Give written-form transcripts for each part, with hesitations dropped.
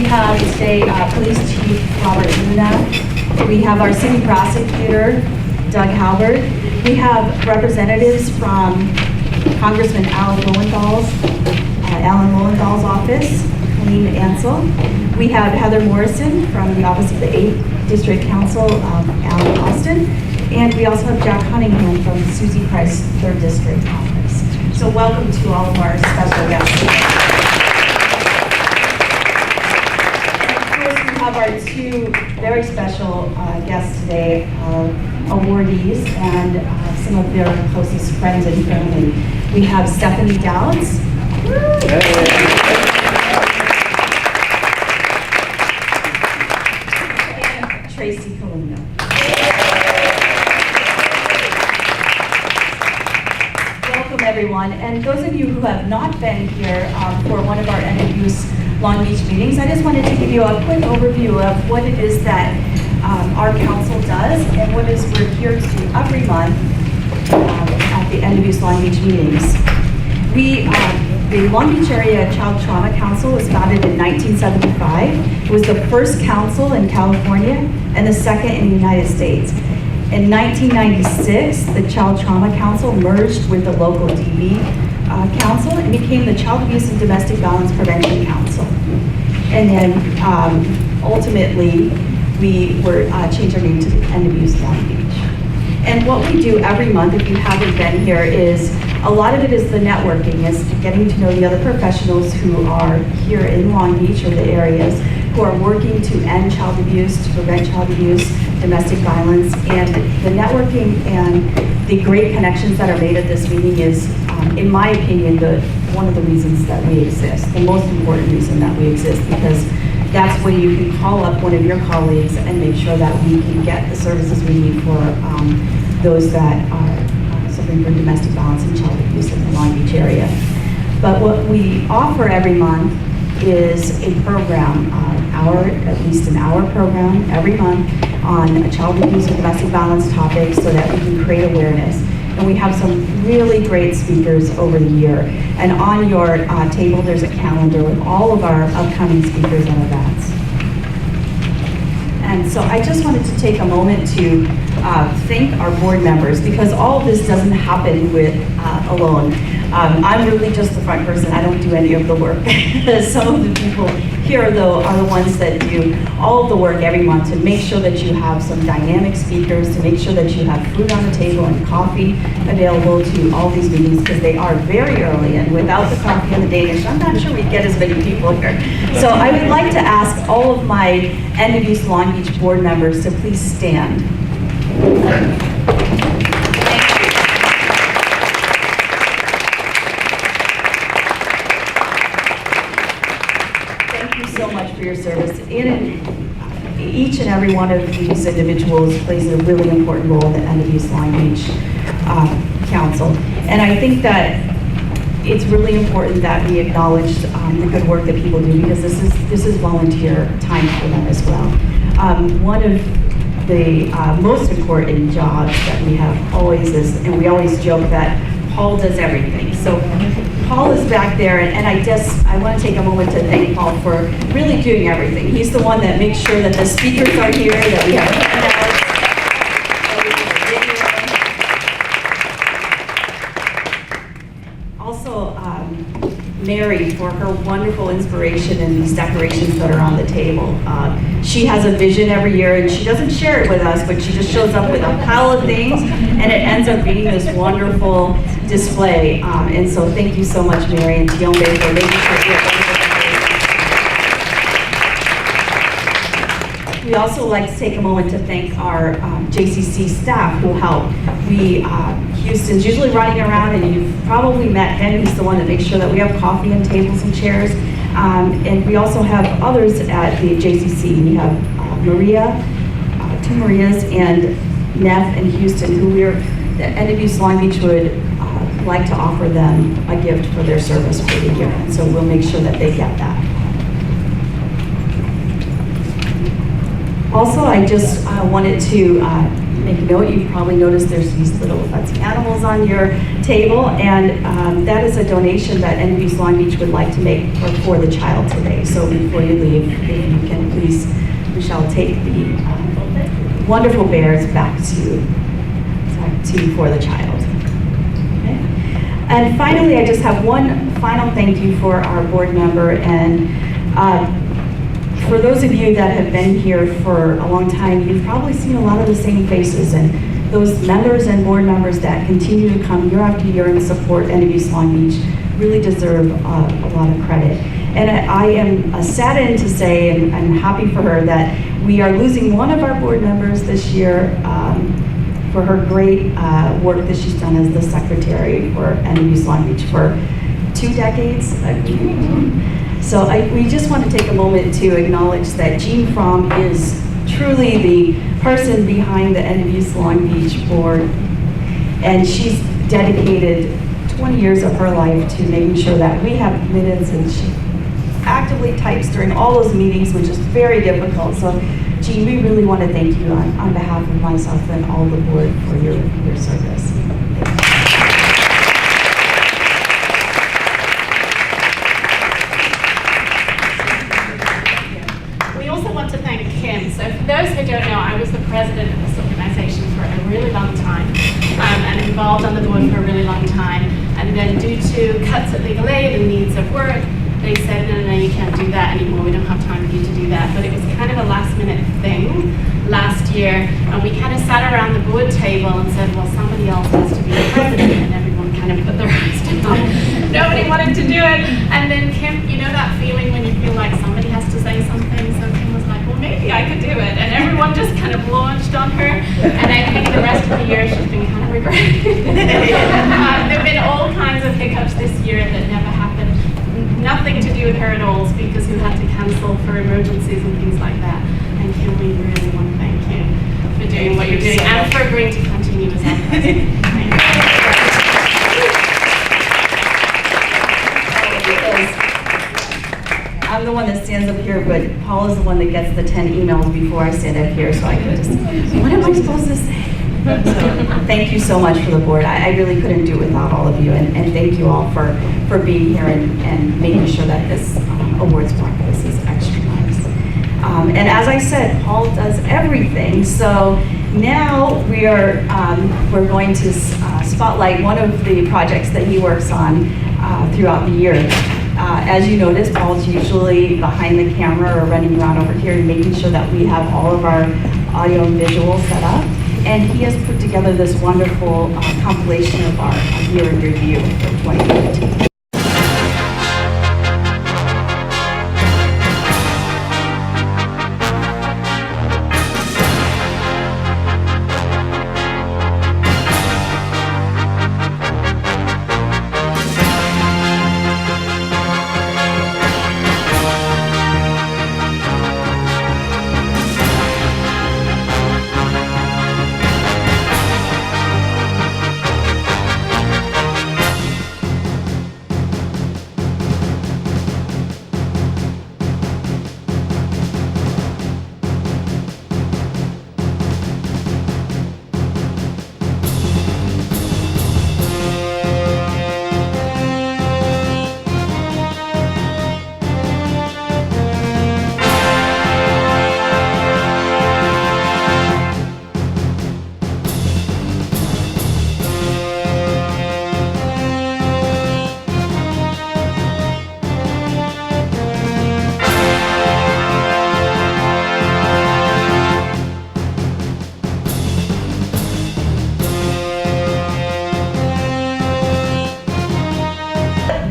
have today Police Chief Robert Luna. We have our City Prosecutor, Doug Halbert. We have representatives from Congressman Alan Lowenthal's office, Colleen Ansel. We have Heather Morrison from the Office of the 8th District Council, Alan Austin. And we also have Jack Cunningham from Susie Price 3rd District Office. So welcome to all of our special guests today. And of course, we have our two very special guests today, awardees, and some of their closest friends and family. We have Stephanie Dowds. And Tracy Colunga. Welcome everyone, and those of you who have not been here for one of our M.S.W Long Beach meetings, I just wanted to give you a quick overview of what it is that our council does and what is we're here to do every month at the M.S.W Long Beach meetings. The Long Beach Area Child Trauma Council was founded in 1975. It was the first council in California and the second in the United States. In 1996, the Child Trauma Council merged with the local DV Council and became the Child Abuse and Domestic Violence Prevention Council. And then ultimately, we were changed our name to the M.S.W Long Beach. And what we do every month, if you haven't been here, is a lot of it is the networking, is getting to know the other professionals who are here in Long Beach or the areas who are working to end child abuse, to prevent child abuse, domestic violence, and the networking and the great connections that are made at this meeting is, in my opinion, one of the reasons that we exist, the most important reason that we exist, because that's when you can call up one of your colleagues and make sure that we can get the services we need for those that are suffering from domestic violence and child abuse in the Long Beach area. But what we offer every month is a program, at least an hour program every month on a child abuse and domestic violence topic so that we can create awareness. And we have some really great speakers over the year. And on your table, there's a calendar with all of our upcoming speakers and events. And so I just wanted to take a moment to thank our board members, because all of this doesn't happen alone. I'm really just the front person. I don't do any of the work. Some of the people here, though, are the ones that do all of the work every month to make sure that you have some dynamic speakers, to make sure that you have food on the table and coffee available to all these meetings, because they are very early, and without the coffee and the Danish, I'm not sure we'd get as many people here. So I would like to ask all of my M.S.W Long Beach board members to please stand. So much for your service. Each and every one of these individuals plays a really important role in the M.S.W Long Beach Council. And I think that it's really important that we acknowledge the good work that people do, because this is volunteer time for them as well. One of the most important jobs that we have always is, and we always joke that Paul does everything. So Paul is back there, and I want to take a moment to thank Paul for really doing everything. He's the one that makes sure that the speakers are here, that we have handouts. Also, Mary, for her wonderful inspiration in these decorations that are on the table. She has a vision every year, and she doesn't share it with us, but she just shows up with a pile of things, and it ends up being this wonderful display. And so thank you so much, Mary and Tiombe, for making sure. We also like to take a moment to thank our JCC staff who help. Houston's usually running around, and you've probably met him. He's the one that makes sure that we have coffee and tables and chairs. And we also have others at the JCC. We have Maria, two Marias, and Neff and Houston, who the M.S.W Long Beach would like to offer them a gift for their service for the year. And so we'll make sure that they get that. Also, I just wanted to make note, you've probably noticed there's these little fancy animals on your table, and that is a donation that NW's Long Beach would like to make for the child today. So before you leave, if you can please, Michelle, take the wonderful bears back to for the child. Okay. And finally, I just have one final thank you for our board member, and for those of you that have been here for a long time, you've probably seen a lot of the same faces, and those members and board members that continue to come year after year and support NW's Long Beach really deserve a lot of credit. And I am saddened to say, and I'm happy for her, that we are losing one of our board members this year for her great work that she's done as the secretary for NW's Long Beach for 2 decades. So we just want to take a moment to acknowledge that Jean Fromm is truly the person behind the NW's Long Beach board, and she's dedicated 20 years of her life to making sure that we have minutes, and she actively types during all those meetings, which is very difficult. So Jean, we really want to thank you on behalf of myself and all the board for your service. So for those who don't know, I was the president of this organization for a really long time, and involved on the board for a really long time. And then due to cuts at legal aid and needs of work, they said, no, you can't do that anymore. We don't have time for you to do that. But it was kind of a last minute thing last year. And we kind of sat around the board table and said, well, somebody else has to be the president. And everyone kind of put their hands down. Nobody wanted to do it. And then Kim, you know that feeling when you feel like somebody has to say something? So Kim was like, well, maybe I could do it. And everyone just kind of launched on her. And I think the rest of the year she's been kind of regretting it. There have been all kinds of hiccups this year that never happened. Nothing to do with her at all, speakers who had to cancel for emergencies and things like that. And Kim, we really want to thank you for doing what you're doing and for agreeing to continue as our president. Thank you. I'm the one that stands up here, but Paul is the one that gets the 10 emails before I stand up here, so I can just, what am I supposed to say? So, thank you so much for the board. I really couldn't do it without all of you, and thank you all for being here and making sure that this awards process is extra nice. And as I said, Paul does everything, so now we're going to spotlight one of the projects that he works on throughout the year. As you notice, Paul's usually behind the camera or running around over here and making sure that we have all of our audio and visual set up. And he has put together this wonderful compilation of our year in review for 2015.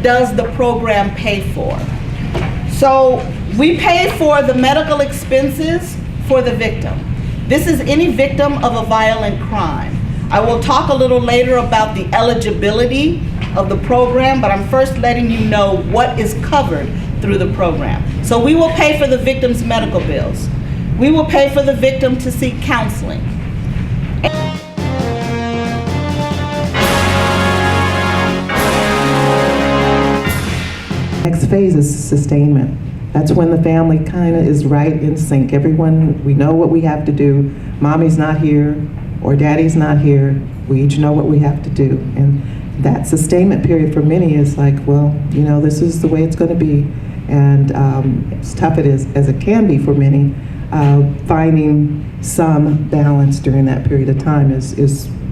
Does the program pay for? So we pay for the medical expenses for the victim. This is any victim of a violent crime. I will talk a little later about the eligibility of the program, but I'm first letting you know what is covered through the program. So we will pay for the victim's medical bills. We will pay for the victim to seek counseling. Next phase is sustainment. That's when the family kind of is right in sync. Everyone, we know what we have to do. Mommy's not here, or daddy's not here, we each know what we have to do. And that sustainment period for many is like, well, you know, this is the way it's going to be. And as tough it is as it can be for many, finding some balance during that period of time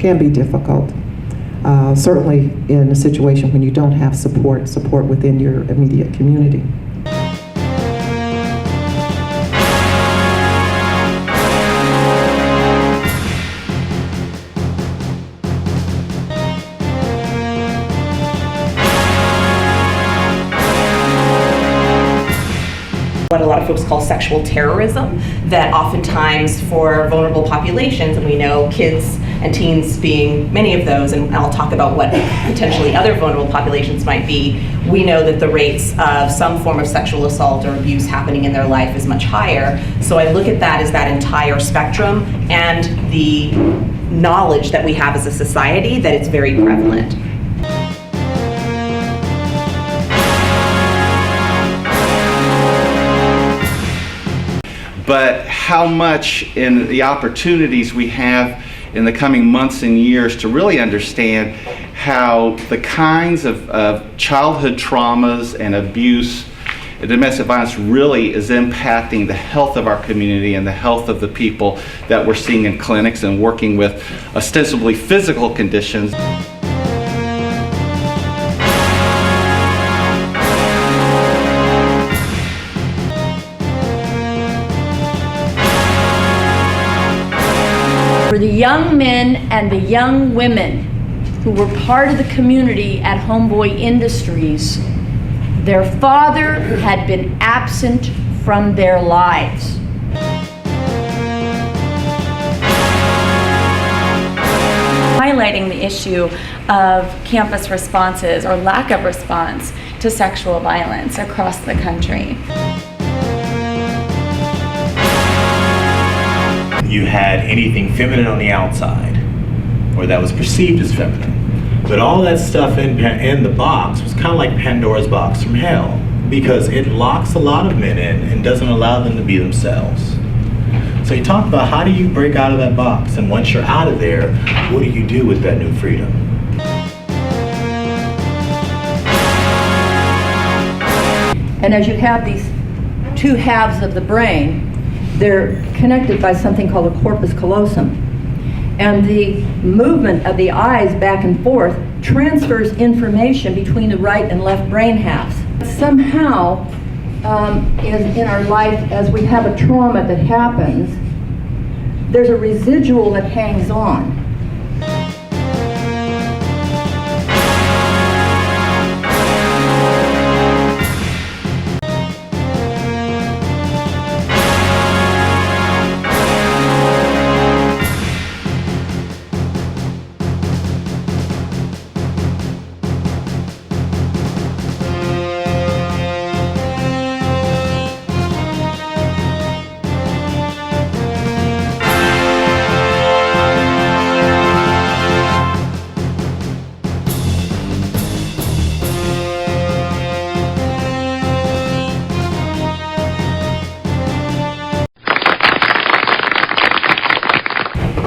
can be difficult. Certainly in a situation when you don't have support within your immediate community. What a lot of folks call sexual terrorism, that oftentimes for vulnerable populations, and we know kids and teens being many of those, and I'll talk about what potentially other vulnerable populations might be, we know that the rates of some form of sexual assault or abuse happening in their life is much higher. So I look at that as that entire spectrum and the knowledge that we have as a society that it's very prevalent. But how much in the opportunities we have in the coming months and years to really understand how the kinds of childhood traumas and abuse and domestic violence really is impacting the health of our community and the health of the people that we're seeing in clinics and working with ostensibly physical conditions. For the young men and the young women who were part of the community at Homeboy Industries, their father had been absent from their lives. Highlighting the issue of campus responses or lack of response to sexual violence across the country. You had anything feminine on the outside, or that was perceived as feminine. But all that stuff in the box was kind of like Pandora's box from hell, because it locks a lot of men in and doesn't allow them to be themselves. So you talk about how do you break out of that box, and once you're out of there, what do you do with that new freedom? And as you have these two halves of the brain, they're connected by something called the corpus callosum. And the movement of the eyes back and forth transfers information between the right and left brain halves. Somehow, in our life, as we have a trauma that happens, there's a residual that hangs on.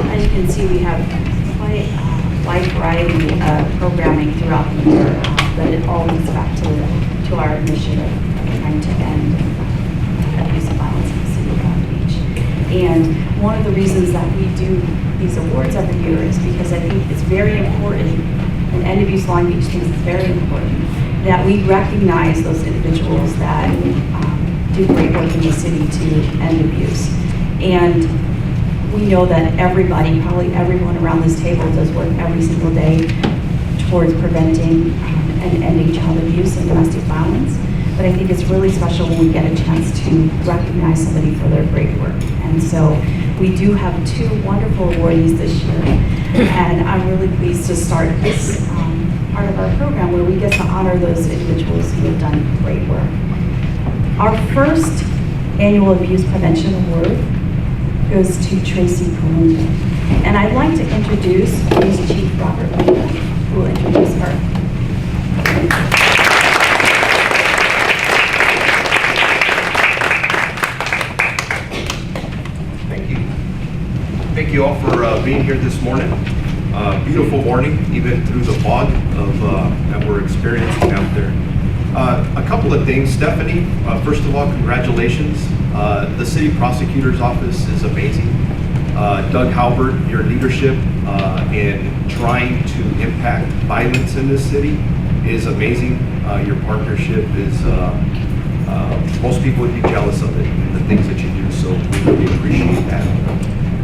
As you can see, we have quite a wide variety of programming throughout the year, but it all leads back to our initiative of trying to end abuse and violence in the city of Long Beach. And one of the reasons that we do these awards every year is because I think it's very important, and End Abuse Long Beach thinks it's very important, that we recognize those individuals that do great work in the city to end abuse. And we know that everybody, probably everyone around this table, does work every single day towards preventing and ending child abuse and domestic violence. But I think it's really special when we get a chance to recognize somebody for their great work. And so we do have two wonderful awardees this year. And I'm really pleased to start this part of our program where we get to honor those individuals who have done great work. Our first annual Abuse Prevention Award goes to Tracy Colunga. And I'd like to introduce Police Chief Robert Luna, who will introduce her. Thank you. Big thank you all for being here this morning. Beautiful morning, even through the fog of that we're experiencing out there. A couple of things, Stephanie. First of all, congratulations. The City Prosecutor's Office is amazing. Doug Halbert, your leadership in trying to impact violence in this city is amazing. Your partnership is, most people would be jealous of it and the things that you do, so we really appreciate that.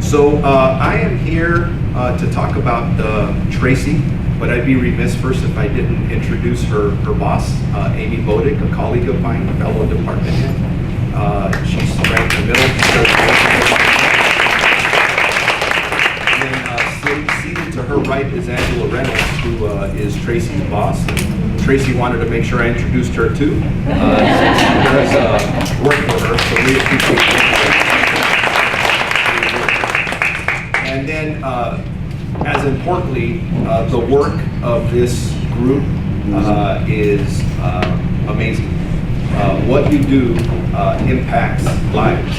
So I am here to talk about Tracy, but I'd be remiss first if I didn't introduce her boss, Amy Bodick, a colleague of mine, a fellow department head. She's right in the middle. Seated to her right is Angela Reynolds, who is Tracy's boss. And Tracy wanted to make sure I introduced her too. She does work for her, so we appreciate it. And then, as importantly, the work of this group is amazing. What you do impacts lives,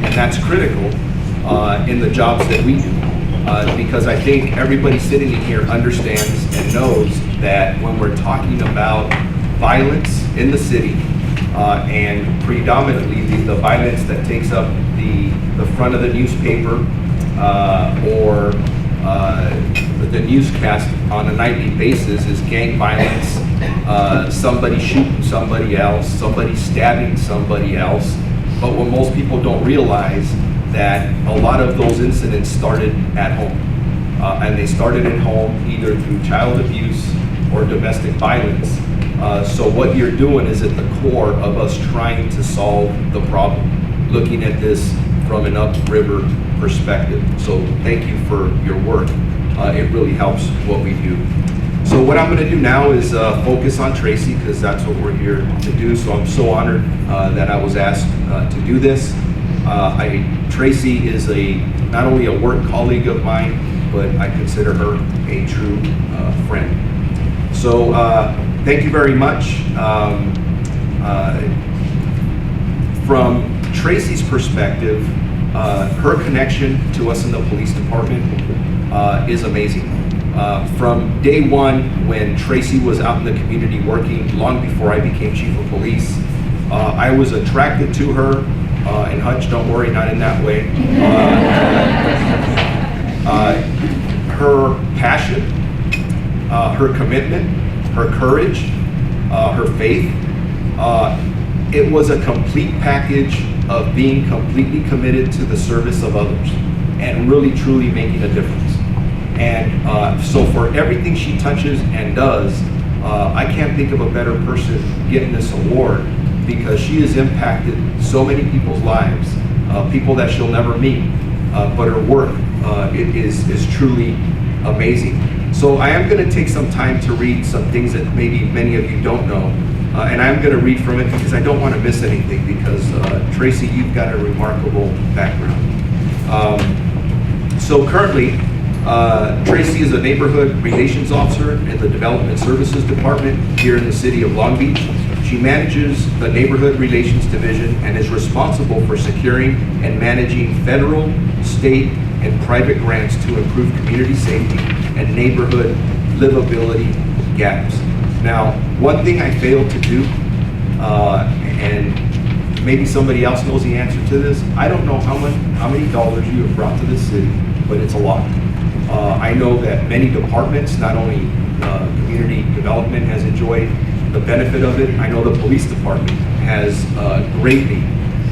and that's critical in the jobs that we do. Because I think everybody sitting in here understands and knows that when we're talking about violence in the city, and predominantly the violence that takes up the front of the newspaper or the newscast on a nightly basis is gang violence, somebody shooting somebody else, somebody stabbing somebody else. But what most people don't realize that a lot of those incidents started at home. And they started at home either through child abuse or domestic violence. So what you're doing is at the core of us trying to solve the problem, looking at this from an upriver perspective. So thank you for your work. It really helps what we do. So what I'm going to do now is focus on Tracy, because that's what we're here to do. So I'm so honored that I was asked to do this. Tracy is not only a work colleague of mine, but I consider her a true friend. So thank you very much. From Tracy's perspective, her connection to us in the police department is amazing. From day one, when Tracy was out in the community working, long before I became chief of police, I was attracted to her. And Hutch, don't worry, not in that way. Her passion, her commitment, her courage, her faith, it was a complete package of being completely committed to the service of others and really truly making a difference. And so for everything she touches and does, I can't think of a better person getting this award, because she has impacted so many people's lives, people that she'll never meet, but her work is truly amazing. So I am going to take some time to read some things that maybe many of you don't know, and I'm going to read from it because I don't want to miss anything, because Tracy, you've got a remarkable background. So currently, Tracy is a neighborhood relations officer in the Development Services Department here in the city of Long Beach. She manages the Neighborhood Relations Division and is responsible for securing and managing federal, state, and private grants to improve community safety and neighborhood livability gaps. Now, one thing I failed to do, and maybe somebody else knows the answer to this, I don't know how many dollars you have brought to this city, but it's a lot. I know that many departments, not only community development, has enjoyed the benefit of it. I know the police department has greatly,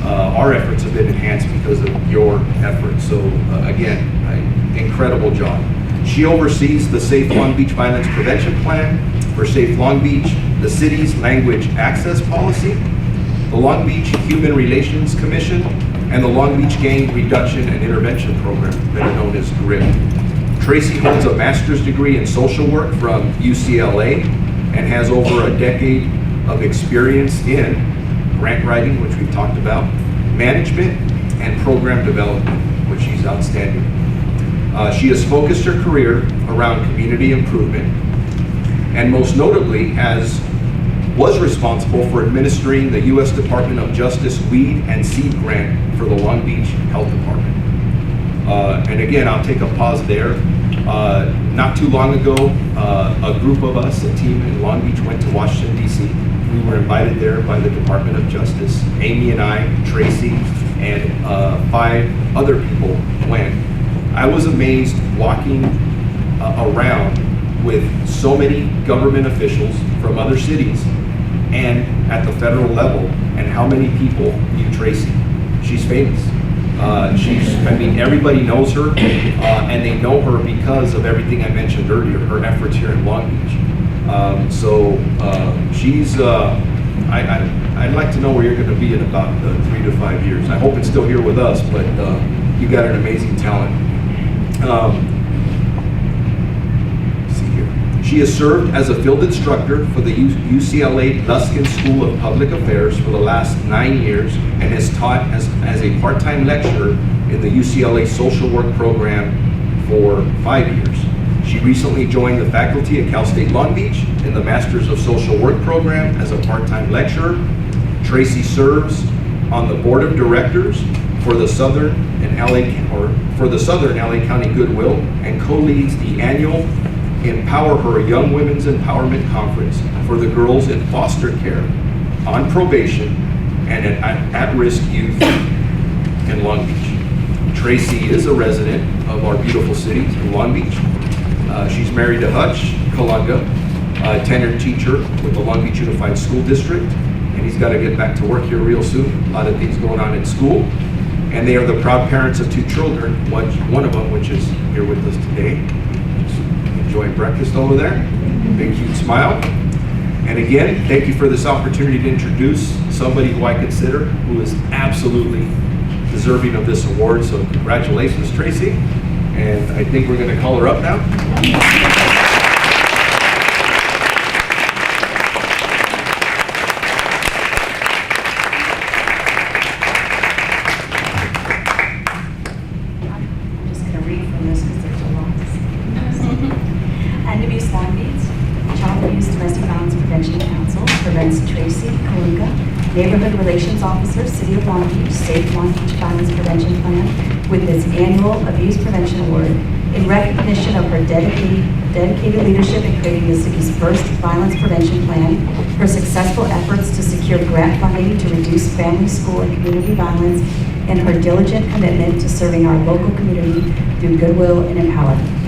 our efforts have been enhanced because of your efforts. So again, incredible job. She oversees the Safe Long Beach Violence Prevention Plan for Safe Long Beach, the city's language access policy, the Long Beach Human Relations Commission, and the Long Beach Gang Reduction and Intervention Program, better known as GRIP. Tracy holds a master's degree in social work from UCLA and has over a decade of experience in grant writing, which we've talked about, management, and program development, which she's outstanding. She has focused her career around community improvement, and most notably was responsible for administering the U.S. Department of Justice Weed and Seed Grant for the Long Beach Health Department. And again, I'll take a pause there. Not too long ago, a group of us, a team in Long Beach, went to Washington, D.C. We were invited there by the Department of Justice. Amy and I, Tracy, and 5 other people went. I was amazed walking around with so many government officials from other cities and at the federal level, and how many people knew Tracy. She's famous. Everybody knows her, and they know her because of everything I mentioned earlier, her efforts here in Long Beach. I'd like to know where you're going to be in about 3 to 5 years. I hope it's still here with us, but you got an amazing talent. Let's see here. She has served as a field instructor for the UCLA Luskin School of Public Affairs for the last 9 years, and has taught as a part-time lecturer in the UCLA social work program for 5 years. She recently joined the faculty at Cal State Long Beach in the Masters of Social Work program as a part-time lecturer. Tracy serves on the board of directors for the Southern LA County Goodwill, and co-leads the annual EmpowerHER Young Women's Empowerment Conference for the girls in foster care, on probation, and at-risk youth in Long Beach. Tracy is a resident of our beautiful city in Long Beach. She's married to Hutch Colunga, a tenured teacher with the Long Beach Unified School District, and he's got to get back to work here real soon. A lot of things going on in school. And they are the proud parents of 2 children, one of them which is here with us today. Just enjoying breakfast over there. Big cute smile. And again, thank you for this opportunity to introduce somebody who I consider who is absolutely deserving of this award. So congratulations, Tracy. And I think we're going to call her up now. Long Beach, Child Abuse Domestic Violence Prevention Council prevents Tracy Colunga, Neighborhood Relations Officer, City of Long Beach, Safe Long Beach Violence Prevention Plan, with its annual Abuse Prevention Award in recognition of her dedicated leadership in creating the city's first violence prevention plan, her successful efforts to secure grant funding to reduce family, school, and community violence, and her diligent commitment to serving our local community through Goodwill and EmpowerHER.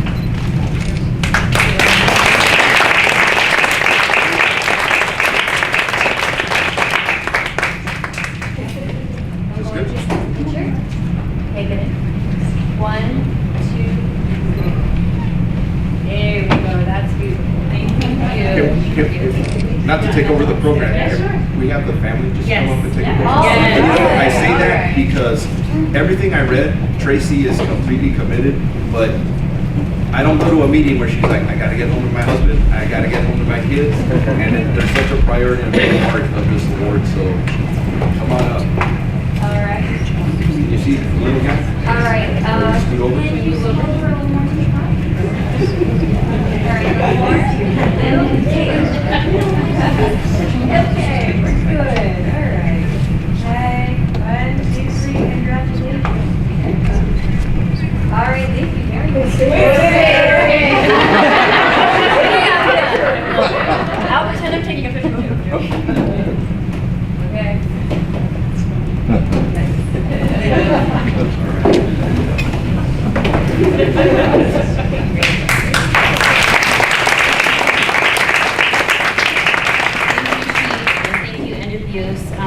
Not to take over the program, we have the family just come up and take over. I say that because everything I read, Tracy is completely committed, but I don't go to a meeting where she's like, I gotta get home to my husband, I gotta get home to my kids, and there's such a priority and a big part of this award, so come on up. All right. Can you see the little guy? All right. Scoot over. Can you look over a little more to the front? All right, a little more. Okay, we're good. All right. Okay, 1, 2, 3, congratulations. All right, thank you very much. I'll pretend I'm taking a picture of you. Okay.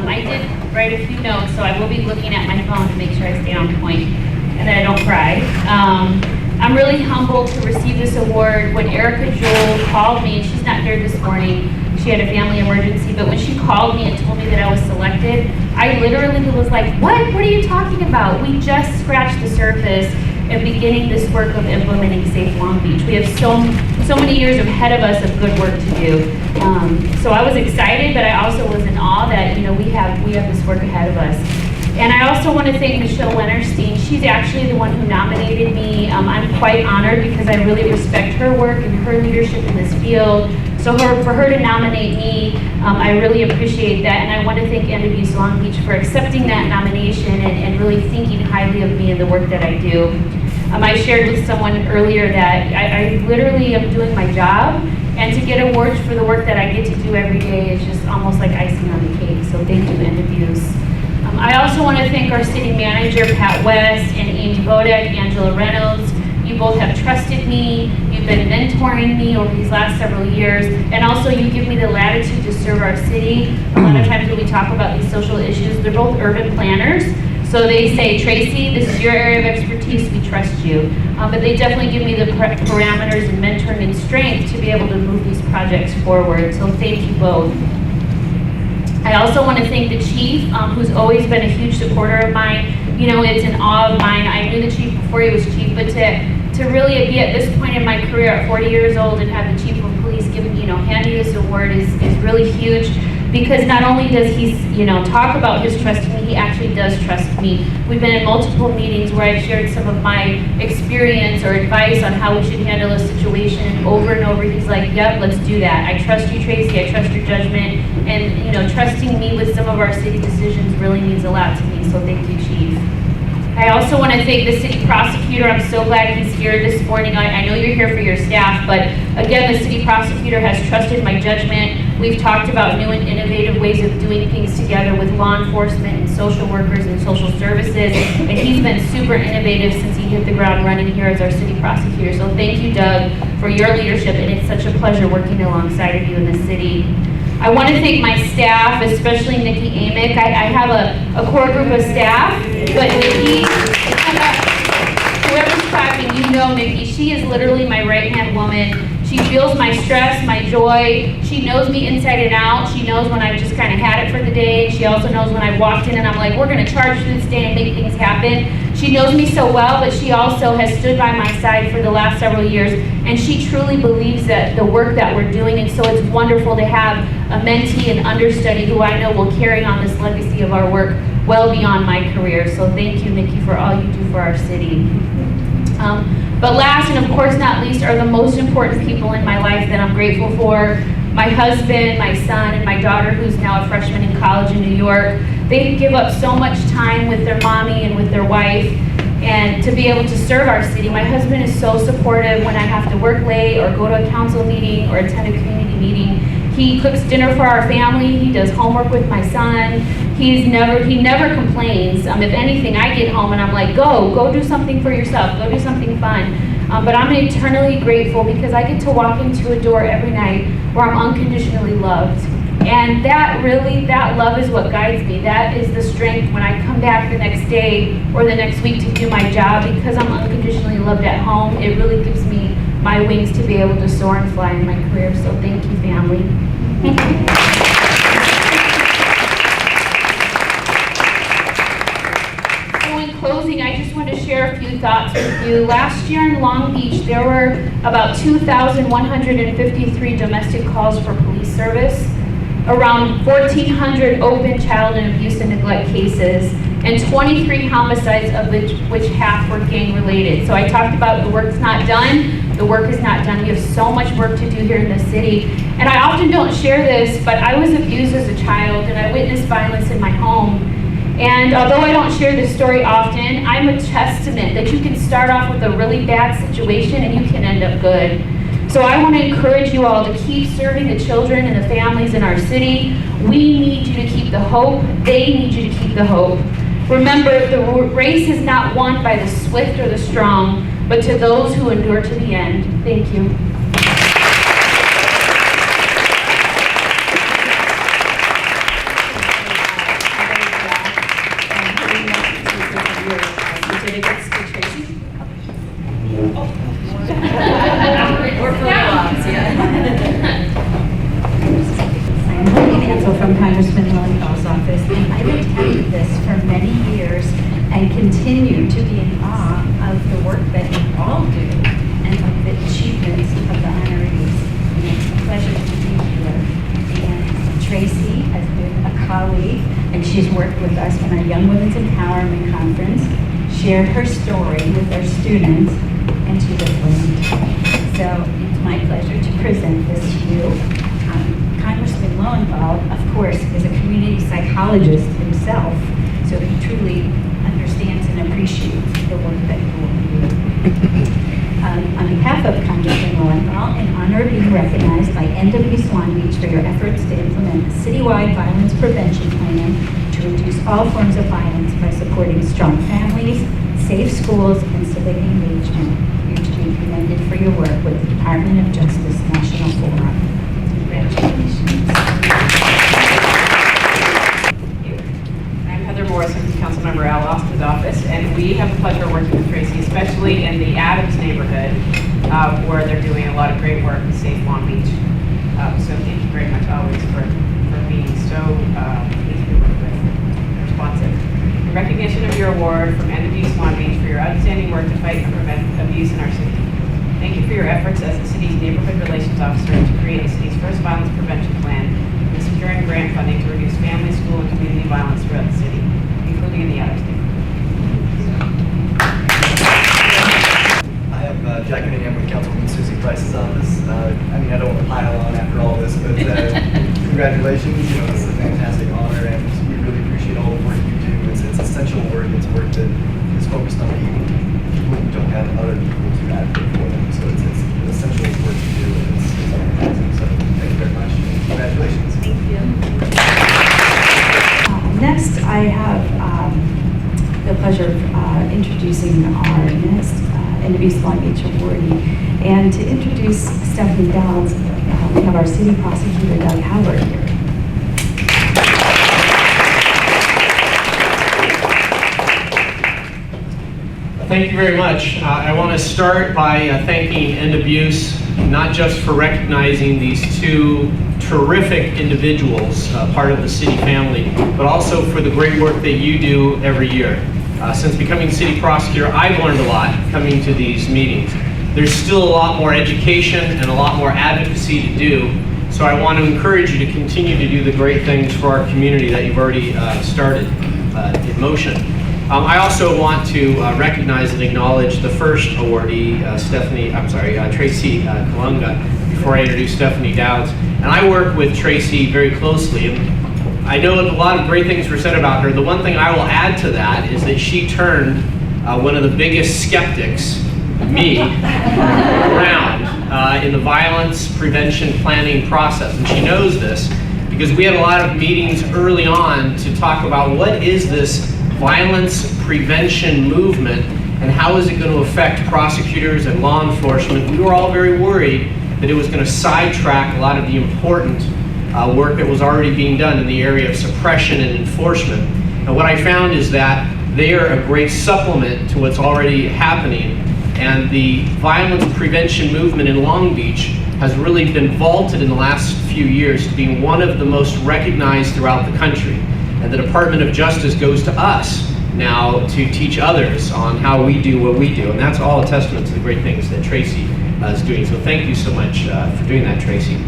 I did write a few notes, so I will be looking at my phone to make sure I stay on point and that I don't cry. I'm really humbled to receive this award. When Erica Joel called me, and she's not here this morning, she had a family emergency, but when she called me and told me that I was selected, I literally was like, what are you talking about? We just scratched the surface and beginning this work of implementing Safe Long Beach. We have so many years ahead of us of good work to do. So I was excited, but I also was in awe that we have this work ahead of us. And I also want to thank Michelle Wennerstein. She's actually the one who nominated me. I'm quite honored because I really respect her work and her leadership in this field. So for her to nominate me, I really appreciate that. And I want to thank M.S.W Long Beach for accepting that nomination and really thinking highly of me and the work that I do. I shared with someone earlier that I literally am doing my job, and to get awards for the work that I get to do every day is just almost like icing on the cake. So thank you, End-of-Use. I also want to thank our city manager, Pat West, and Amy Bodek, Angela Reynolds. You both have trusted me. You've been mentoring me over these last several years. And also you give me the latitude to serve our city. A lot of times when we talk about these social issues, they're both urban planners. So they say, Tracy, this is your area of expertise, we trust you. But they definitely give me the parameters and mentoring and strength to be able to move these projects forward. So thank you both. I also want to thank the chief, who's always been a huge supporter of mine. You know, it's an awe of mine. I knew the chief before he was chief, but to really be at this point in my career at 40 years old and have the chief of police hand me this award is really huge. Because not only does he, talk about his trust in me, he actually does trust me. We've been in multiple meetings where I've shared some of my experience or advice on how we should handle a situation, and over he's like, yep, let's do that. I trust you, Tracy, I trust your judgment, and trusting me with some of our city decisions really means a lot to me, so thank you, Chief. I also want to thank the city prosecutor. I'm so glad he's here this morning. I know you're here for your staff, but again, the city prosecutor has trusted my judgment. We've talked about new and innovative ways of doing things together with law enforcement and social workers and social services, and he's been super innovative since he hit the ground running here as our city prosecutor. So thank you, Doug, for your leadership, and it's such a pleasure working alongside of you in the city. I want to thank my staff, especially Nikki Amick. I have a core group of staff, but Nikki, whoever's clapping, Nikki. She is literally my right-hand woman. She feels my stress, my joy. She knows me inside and out. She knows when I've just kind of had it for the day. She also knows when I've walked in and I'm like, we're going to charge through this day and make things happen. She knows me so well, but she also has stood by my side for the last several years, and she truly believes that the work that we're doing, and so it's wonderful to have a mentee and understudy who I know will carry on this legacy of our work well beyond my career. So thank you, Nikki, for all you do for our city. But last and of course not least are the most important people in my life that I'm grateful for. My husband, my son, and my daughter, who's now a freshman in college in New York. They give up so much time with their mommy and with their wife, and to be able to serve our city. My husband is so supportive when I have to work late or go to a council meeting or attend a community meeting. He cooks dinner for our family. He does homework with my son. He never complains. If anything, I get home and I'm like, go do something for yourself. Go do something fun. But I'm eternally grateful because I get to walk into a door every night where I'm unconditionally loved. And that love is what guides me. That is the strength when I come back the next day or the next week to do my job. Because I'm unconditionally loved at home, it really gives me my wings to be able to soar and fly in my career. So thank you, family. So in closing, I just want to share a few thoughts with you. Last year in Long Beach, there were about 2,153 domestic calls for police service, around 1,400 open child and abuse and neglect cases, and 23 homicides, of which half were gang related. So I talked about the work's not done. The work is not done. We have so much work to do here in the city. And I often don't share this, but I was abused as a child and I witnessed violence in my home. And although I don't share this story often, I'm a testament that you can start off with a really bad situation and you can end up good. So I want to encourage you all to keep serving the children and the families in our city. We need you to keep the hope. They need you to keep the hope. Remember, the race is not won by the swift or the strong, but to those who endure to the end. Thank you. From Congressman Lillienthal's office, and I've attended this for many years and continue to be in awe of the work that you all do and of the achievements of the honorees. And it's a pleasure to be here. And Tracy has been a colleague, and she's worked with us in our Young Women's Empowerment Conference, shared her story with our students, and she's a friend. So it's my pleasure to present this to you. Congressman Lowenthal, of course, is a community psychologist himself, so he truly understands and appreciates the work that you all do. On behalf of Congressman Lowenthal, in honor of being recognized by M.S.W Long Beach for your efforts to implement a citywide violence prevention plan to reduce all forms of violence by supporting strong families, safe schools, and civic engagement, you're to be commended for your work with the Department of Justice National Forum. Congratulations. Morrison, Councilmember Al Austin's office, and we have the pleasure of working with Tracy, especially in the Adams neighborhood, where they're doing a lot of great work with Safe Long Beach. So thank you very much always for being so easy to work with and responsive. In recognition of your award from M.S.W Long Beach for your outstanding work to fight and prevent abuse in our city. Thank you for your efforts as the city's neighborhood relations officer to create the city's first violence prevention plan and securing grant funding to reduce family, school, and community violence throughout the city, including in the Adams neighborhood. I have Jack Cunningham with Councilwoman Susie Price's office. I mean, I don't want to pile on after all this, but congratulations. You know, this is a fantastic honor, and we really appreciate all the work you do. It's essential work. It's work that is focused on people who don't have other people to advocate for them. So it's essential work you do, and it's fantastic. So thank you very much. Congratulations. Thank you. Next, I have the pleasure of introducing our next M.S.W Long Beach awardee. And to introduce Stephanie Dowds, we have our City Prosecutor, Doug Howard, here. Thank you very much. I want to start by thanking M.S.W, not just for recognizing these two terrific individuals, part of the city family, but also for the great work that you do every year. Since becoming city prosecutor, I've learned a lot coming to these meetings. There's still a lot more education and a lot more advocacy to do, so I want to encourage you to continue to do the great things for our community that you've already started in motion. I also want to recognize and acknowledge the first awardee, Tracy Colunga, before I introduce Stephanie Dowds. And I work with Tracy very closely, and I know a lot of great things were said about her. The one thing I will add to that is that she turned one of the biggest skeptics, me, around in the violence prevention planning process. And she knows this because we had a lot of meetings early on to talk about what is this violence prevention movement and how is it going to affect prosecutors and law enforcement. We were all very worried that it was going to sidetrack a lot of the important work that was already being done in the area of suppression and enforcement. And what I found is that they are a great supplement to what's already happening, and the violence prevention movement in Long Beach has really been vaulted in the last few years to being one of the most recognized throughout the country. And the Department of Justice goes to us now to teach others on how we do what we do. And that's all a testament to the great things that Tracy is doing. So thank you so much for doing that, Tracy.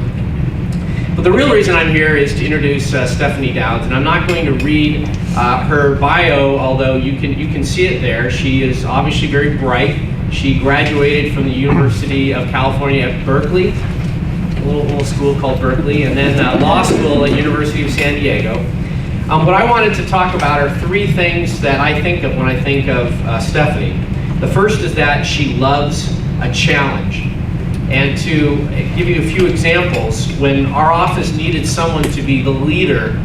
But the real reason I'm here is to introduce Stephanie Dowds. And I'm not going to read her bio, although you can see it there. She is obviously very bright. She graduated from the University of California at Berkeley, a little school called Berkeley, and then law school at University of San Diego. What I wanted to talk about are three things that I think of when I think of Stephanie. The first is that she loves a challenge. And to give you a few examples, when our office needed someone to be the leader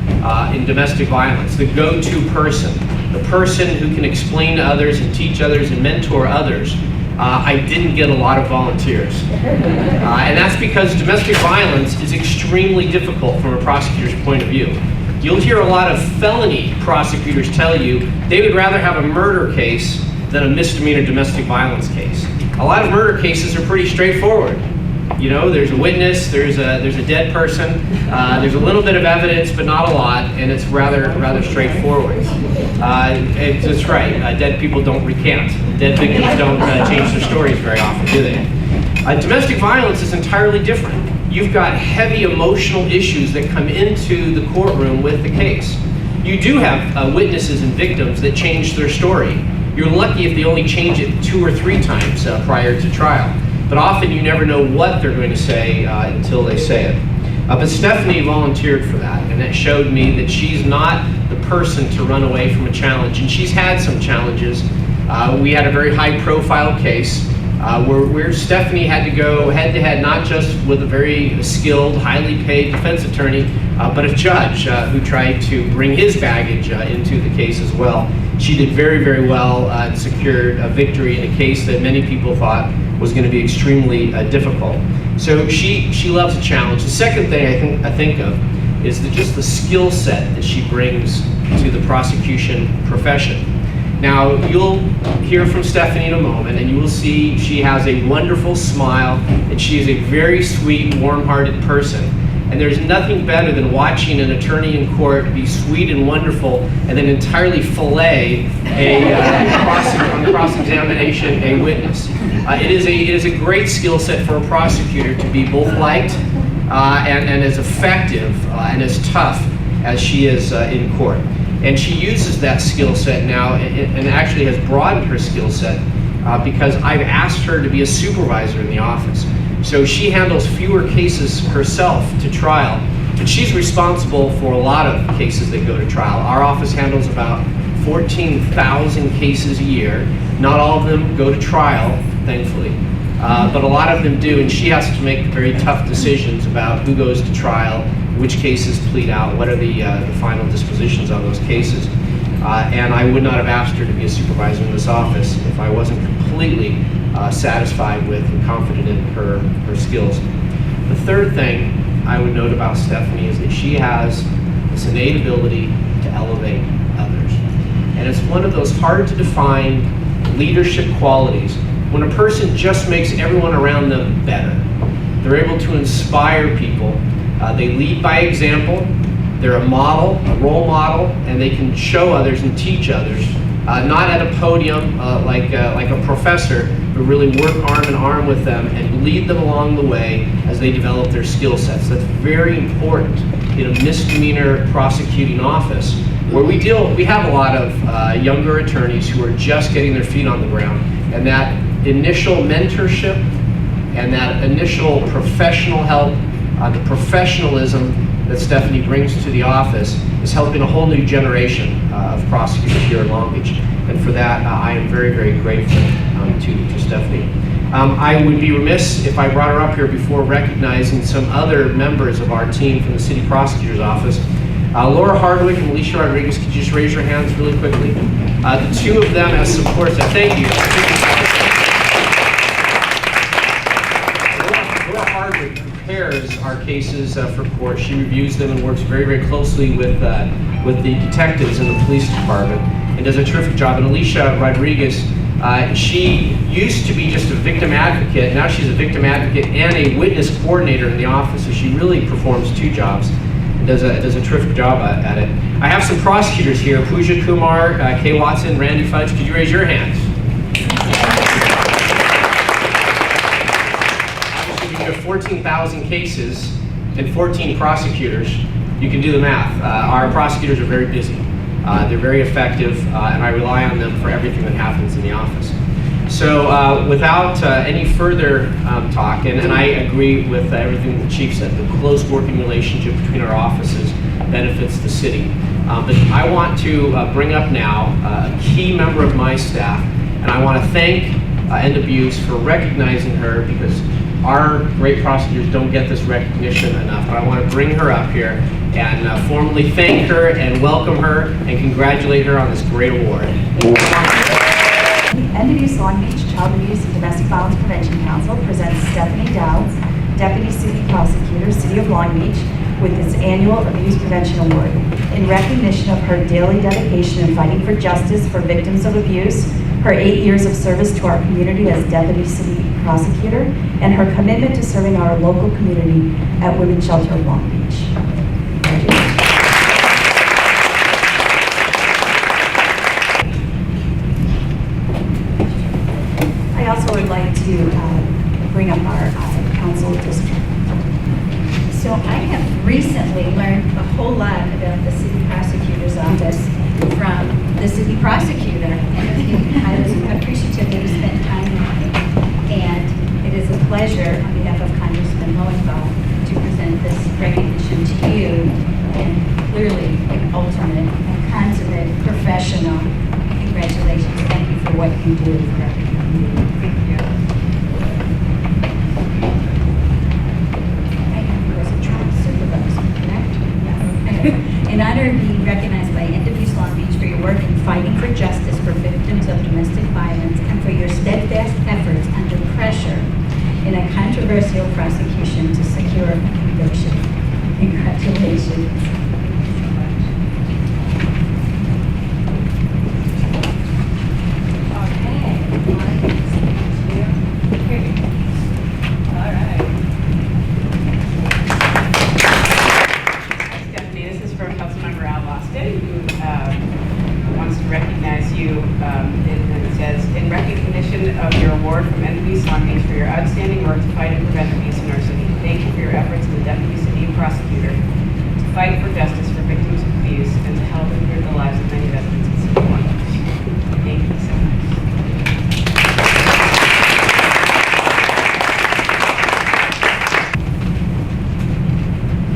in domestic violence, the go-to person, the person who can explain to others and teach others and mentor others, I didn't get a lot of volunteers. And that's because domestic violence is extremely difficult from a prosecutor's point of view. You'll hear a lot of felony prosecutors tell you they would rather have a murder case than a misdemeanor domestic violence case. A lot of murder cases are pretty straightforward. You know, there's a witness, there's a dead person, there's a little bit of evidence, but not a lot, and it's rather straightforward. That's right. Dead people don't recant. Dead victims don't change their stories very often, do they? Domestic violence is entirely different. You've got heavy emotional issues that come into the courtroom with the case. You do have witnesses and victims that change their story. You're lucky if they only change it 2 or 3 times prior to trial. But often you never know what they're going to say until they say it. But Stephanie volunteered for that, and that showed me that she's not the person to run away from a challenge. And she's had some challenges, We had a very high-profile case where Stephanie had to go head-to-head, not just with a very skilled, highly paid defense attorney, but a judge who tried to bring his baggage into the case as well. She did very, very well and secured a victory in a case that many people thought was going to be extremely difficult. So she loves a challenge. The second thing I think of is just the skill set that she brings to the prosecution profession. Now, you'll hear from Stephanie in a moment, and you will see she has a wonderful smile, and she is a very sweet, warm-hearted person. And there's nothing better than watching an attorney in court be sweet and wonderful and then entirely fillet on cross-examination a witness. It is a great skill set for a prosecutor to be both liked and as effective and as tough as she is in court. And she uses that skill set now and actually has broadened her skill set because I've asked her to be a supervisor in the office. So she handles fewer cases herself to trial, but she's responsible for a lot of cases that go to trial. Our office handles about 14,000 cases a year. Not all of them go to trial, thankfully, but a lot of them do, and she has to make very tough decisions about who goes to trial, which cases plead out, what are the final dispositions on those cases. And I would not have asked her to be a supervisor in this office if I wasn't completely satisfied with and confident in her skills. The third thing I would note about Stephanie is that she has this innate ability to elevate others. And it's one of those hard to define leadership qualities when a person just makes everyone around them better. They're able to inspire people. They lead by example. They're a model, a role model, and they can show others and teach others. Not at a podium like a professor, but really work arm in arm with them and lead them along the way as they develop their skill sets. That's very important in a misdemeanor prosecuting office where we have a lot of younger attorneys who are just getting their feet on the ground, and that initial mentorship and that initial professional help, the professionalism that Stephanie brings to the office is helping a whole new generation of prosecutors here in Long Beach. And for that, I am very, very grateful to Stephanie. I would be remiss if I brought her up here before recognizing some other members of our team from the City Prosecutor's Office. Laura Hardwick and Alicia Rodriguez, could you just raise your hands really quickly? The two of them as supports, thank you. Laura Hardwick prepares our cases for court. She reviews them and works very, very closely with the detectives in the police department and does a terrific job. And Alicia Rodriguez, she used to be just a victim advocate. Now she's a victim advocate and a witness coordinator in the office, so she really performs two jobs and does a terrific job at it. I have some prosecutors here, Pooja Kumar, Kay Watson, Randy Fudge. Could you raise your hands? Obviously, if you have 14,000 cases and 14 prosecutors, you can do the math. Our prosecutors are very busy. They're very effective, and I rely on them for everything that happens in the office. So without any further talk, and I agree with everything the Chief said, the close working relationship between our offices benefits the city. But I want to bring up now a key member of my staff, and I want to thank M.S.W for recognizing her, because our great prosecutors don't get this recognition enough. But I want to bring her up here and formally thank her and welcome her and congratulate her on this great award. The M.S.W Long Beach Child Abuse and Domestic Violence Prevention Council presents Stephanie Dowds, Deputy City Prosecutor, City of Long Beach, with its annual Abuse Prevention Award in recognition of her daily dedication in fighting for justice for victims of abuse, her 8 years of service to our community as Deputy City Prosecutor, and her commitment to serving our local community at WomenShelter of Long Beach. I also would like to bring up our council district. So I have recently learned a whole lot about the City Prosecutor's Office from the City Prosecutor. And I was appreciative that he spent time with me. And it is a pleasure on behalf of Congressman Lowenthal to present this recognition to you. And clearly an ultimate, consummate, professional, congratulations. Thank you for what you do for our community. Thank you. In honor of being recognized by End-of-Use Long Beach for your work in fighting for justice for victims of domestic violence and for your steadfast efforts under pressure in a controversial prosecution to secure a conviction. Congratulations. In recognition of your award from M.S.W Long Beach for your outstanding work to fight and prevent abuse in our city. Thank you for your efforts as the Deputy City Prosecutor to fight for justice for victims of abuse and to help improve the lives of many residents in the city of Long Beach. Thank you so much.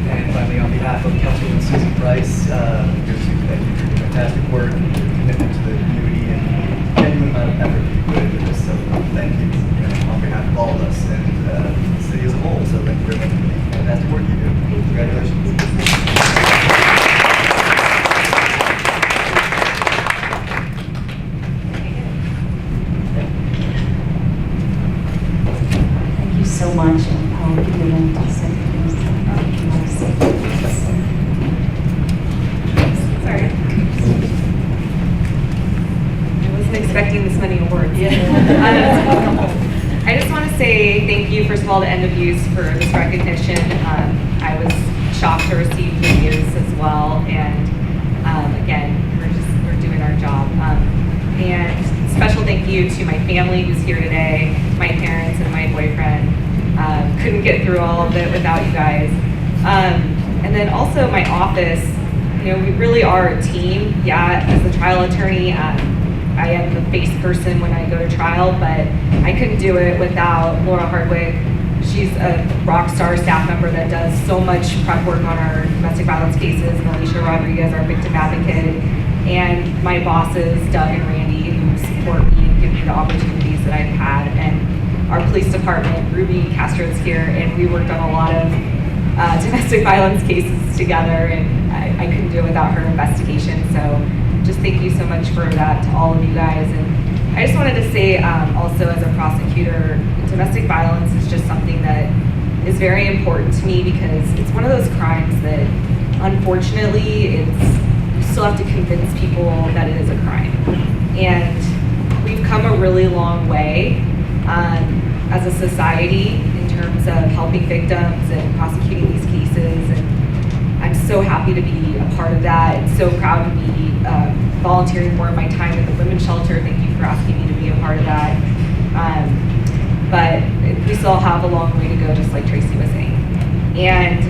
And finally, on behalf of Councilwoman Susie Price, thank you for your fantastic work and your commitment to the community and genuine amount of effort that you put into this. So thank you, on behalf of all of us and the city as a whole. So thank you very much for the fantastic work you do. Congratulations. Thank you so much. I'll give you one second. Sorry. I wasn't expecting this many awards. I just want to say thank you, first of all, to End-of-Use for this recognition. I was shocked to receive the news as well, and again, we're doing our job. And special thank you to my family who's here today, my parents and my boyfriend. Couldn't get through all of it without you guys. And then also my office, we really are a team. Yeah, as the trial attorney, I am the face person when I go to trial, but I couldn't do it without Laura Hardwick. She's a rock star staff member that does so much prep work on our domestic violence cases, and Alicia Rodriguez, our victim advocate, and my bosses, Doug and Randy, who support me and give me the opportunities that I've had, and our police department, Ruby Castro-Skier, and we worked on a lot of domestic violence cases together, and I couldn't do it without her investigation. So just thank you so much for that to all of you guys. And I just wanted to say also as a prosecutor, domestic violence is just something that is very important to me because it's one of those crimes that unfortunately you still have to convince people that it is a crime. And we've come a really long way as a society in terms of helping victims and prosecuting these cases. And I'm so happy to be a part of that and so proud to be volunteering more of my time at the Women's Shelter. Thank you for asking me to be a part of that. But we still have a long way to go, just like Tracy was saying. And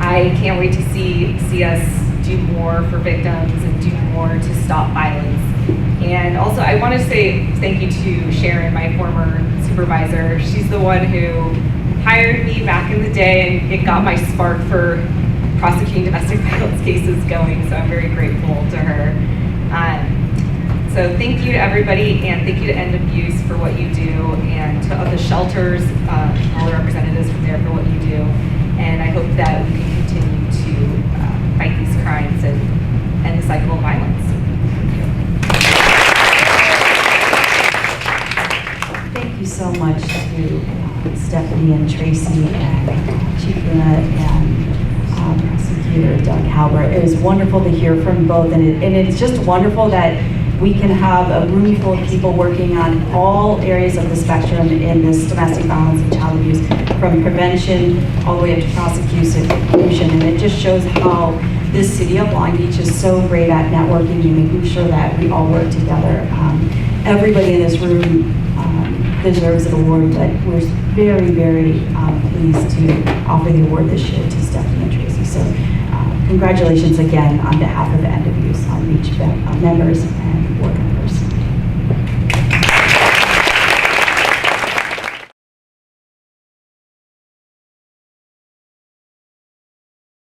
I can't wait to see us do more for victims and do more to stop violence. And also, I want to say thank you to Sharon, my former supervisor. She's the one who hired me back in the day, and it got my spark for prosecuting domestic violence cases going, so I'm very grateful to her. So thank you to everybody, and thank you to End-of-Use for what you do, and to the shelters, all the representatives from there for what you do. And I hope that we can continue to fight these crimes and end the cycle of violence. Thank you so much to Stephanie and Tracy and Chief Luna and Prosecutor Doug Halbert. It was wonderful to hear from both, and it's just wonderful that we can have a room full of people working on all areas of the spectrum in this domestic violence and child abuse, from prevention all the way up to prosecution. And it just shows how this city of Long Beach is so great at networking and making sure that we all work together. Everybody in this room deserves an award, but we're very, very pleased to offer the award this year to Stephanie and Tracy. So congratulations again on behalf of the End-of-Use Long Beach members and board.